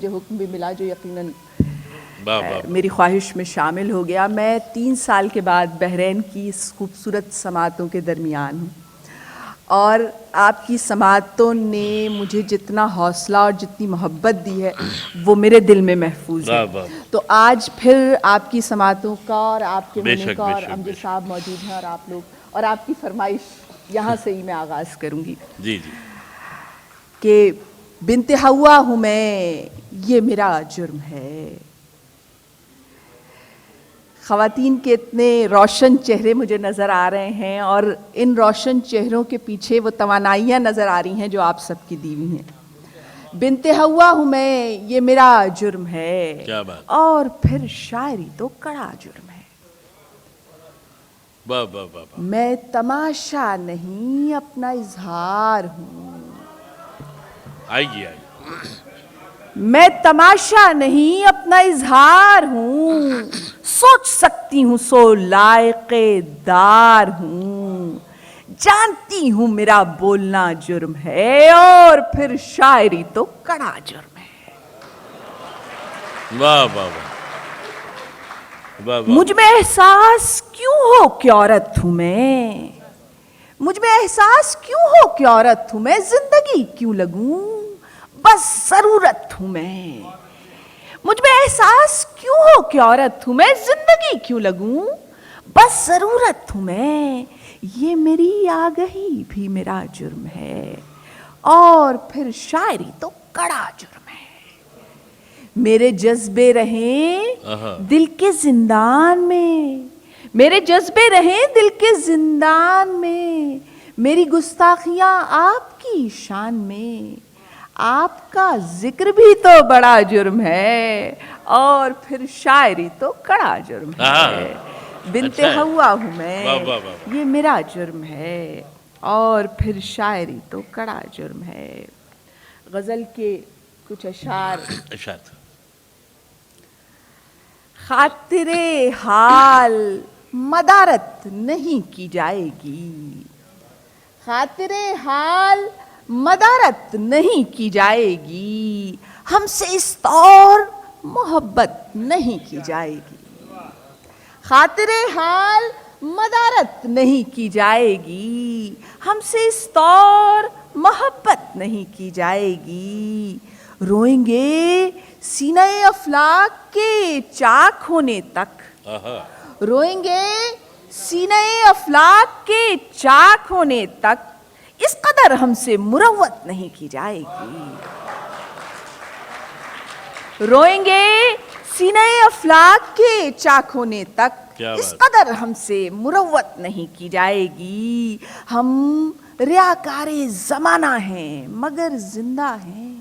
مجھے حکم بھی ملا جو یقیناً میری خواہش میں شامل ہو گیا. میں 3 سال کے بعد بحرین کی اس خوبصورت سماعتوں کے درمیان ہوں اور آپ کی سماعتوں نے مجھے جتنا حوصلہ اور جتنی محبت دی ہے وہ میرے دل میں محفوظ ہے. تو آج پھر آپ کی سماعتوں کا اور آپ کے ہونے کا اور امجد صاحب موجود ہیں اور آپ لوگ اور آپ کی فرمائش یہاں سے ہی میں آغاز کروں گی. جی جی. کہ بنت حوا ہوں میں، یہ میرا جرم ہے. خواتین کے اتنے روشن چہرے مجھے نظر آ رہے ہیں اور ان روشن چہروں کے پیچھے وہ توانائیاں نظر آ رہی ہیں جو آپ سب کی دی ہوئی ہیں. بنت حوا ہوں میں، یہ میرا جرم ہے. کیا بات. اور پھر شاعری تو کڑا جرم ہے. میں تماشا نہیں اپنا اظہار ہوں. آئیے. میں تماشا نہیں اپنا اظہار ہوں. سوچ سکتی ہوں سو لائق دار ہوں. جانتی ہوں میرا بولنا جرم ہے اور پھر شاعری تو کڑا جرم ہے. واہ واہ واہ. مجھ میں احساس کیوں ہو کہ عورت ہوں میں. مجھ میں احساس کیوں ہو کہ عورت ہوں میں. زندگی کیوں لگوں بس ضرورت ہوں میں. مجھ میں احساس کیوں ہو کہ عورت ہوں میں. زندگی کیوں لگوں بس ضرورت ہوں میں. یہ میری آگہی بھی میرا جرم ہے اور پھر شاعری تو کڑا جرم ہے. میرے جذبے رہیں دل کے زندان میں. میرے جذبے رہیں دل کے زندان میں. میری گستاخیاں آپ کی شان میں. آپ کا ذکر بھی تو بڑا جرم ہے اور پھر شاعری تو کڑا جرم ہے. بنت حوا ہوں میں، یہ میرا جرم ہے اور پھر شاعری تو کڑا جرم ہے. غزل کے کچھ اشعار. خاطر حال مدارت نہیں کی جائے گی. خاطر حال مدارت نہیں کی جائے گی. ہم سے اس طور محبت نہیں کی جائے گی. خاطر حال مدارت نہیں کی جائے گی. ہم سے اس طور محبت نہیں کی جائے گی. روئیں گے سینہ افلاک کے چاک ہونے تک. روئیں گے سینہ افلاک کے چاک ہونے تک. اس قدر ہم سے مروت نہیں کی جائے گی. روئیں گے سینہ افلاک کے چاک ہونے تک. اس قدر ہم سے مروت نہیں کی جائے گی. ہم ریاکار زمانہ ہیں مگر زندہ ہیں.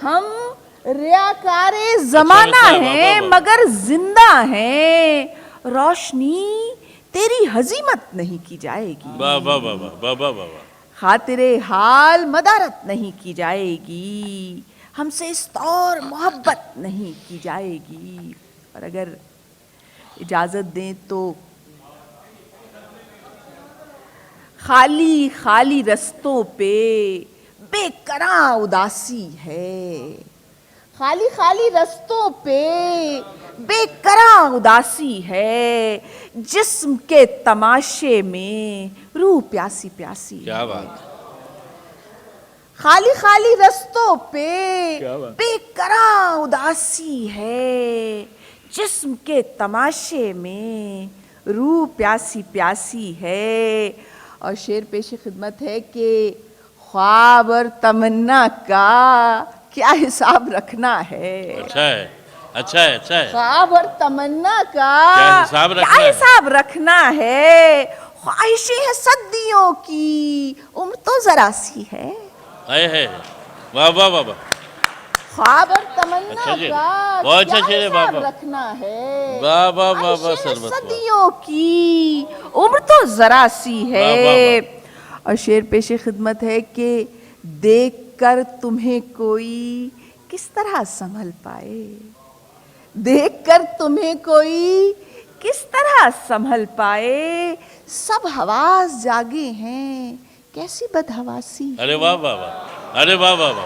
ہم ریاکار زمانہ ہیں مگر زندہ ہیں. روشنی تیری ہزیمت نہیں کی جائے گی. خاطر حال مدارت نہیں کی جائے گی. ہم سے اس طور محبت نہیں کی جائے گی. اور اگر اجازت دیں تو خالی خالی رستوں پہ بے کراں اداسی ہے. خالی خالی رستوں پہ بے کراں اداسی ہے. جسم کے تماشے میں روح پیاسی پیاسی ہے. کیا بات. خالی خالی رستوں پہ بے کراں اداسی ہے. جسم کے تماشے میں روح پیاسی پیاسی ہے. اور شعر پیش خدمت ہے کہ خواب اور تمنا کا کیا حساب رکھنا ہے. اچھا ہے اچھا ہے اچھا ہے. خواب اور تمنا کا کیا حساب رکھنا ہے. خواہشیں ہیں صدیوں کی عمر تو ذرا سی ہے. واہ واہ واہ. خواب اور تمنا کا کیا حساب رکھنا ہے. خواہشیں ہیں صدیوں کی عمر تو ذرا سی ہے. اور شعر پیش خدمت ہے کہ دیکھ کر تمہیں کوئی کس طرح سنبھل پائے. دیکھ کر تمہیں کوئی کس طرح سنبھل پائے. سب حواس جاگے ہیں کیسی بدحواسی. ارے واہ واہ واہ. ارے واہ واہ واہ.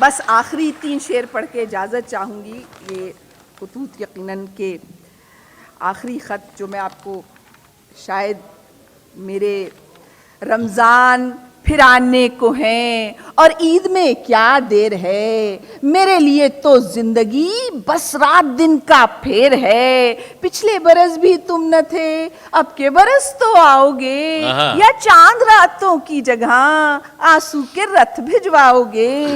بس آخری 3 شعر پڑھ کے اجازت چاہوں گی. یہ خطوط یقیناً کہ آخری خط جو میں آپ کو شاید میرے رمضان پھر آنے کو ہیں اور عید میں کیا دیر ہے, میرے لیے تو زندگی بس رات دن کا پھیر ہے. پچھلے برس بھی تم نہ تھے, اب کے برس تو آؤ گے, یا چاند راتوں کی جگہ آنسو کے رت بھجواؤ گے.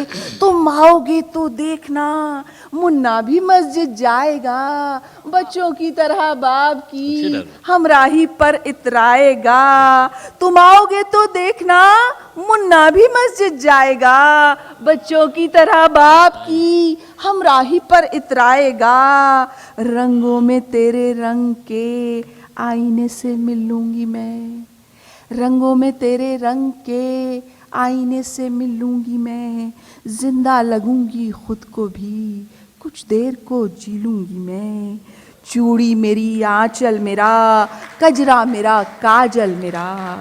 تم آؤ گے تو دیکھنا منا بھی مسجد جائے گا, بچوں کی طرح باپ کی ہمراہی پر اترائے گا. تم آؤ گے تو دیکھنا منا بھی مسجد جائے گا, بچوں کی طرح باپ کی ہمراہی پر اترائے گا. رنگوں میں تیرے رنگ کے آئینے سے مل لوں گی میں, رنگوں میں تیرے رنگ کے آئینے سے مل لوں گی میں. زندہ لگوں گی خود کو بھی کچھ دیر کو جی لوں گی میں. چوڑی میری آنچل میرا, کجرا میرا کاجل میرا,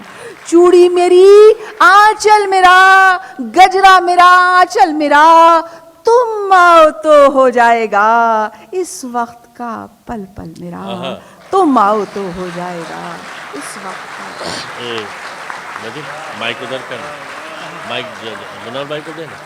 چوڑی میری آنچل میرا, گجرا میرا آنچل میرا. تم آؤ تو ہو جائے گا اس وقت کا پل پل میرا, تم آؤ تو ہو جائے گا اس وقت کا. مائک ادھر کرنا, مائک منال بھائی کو دینا.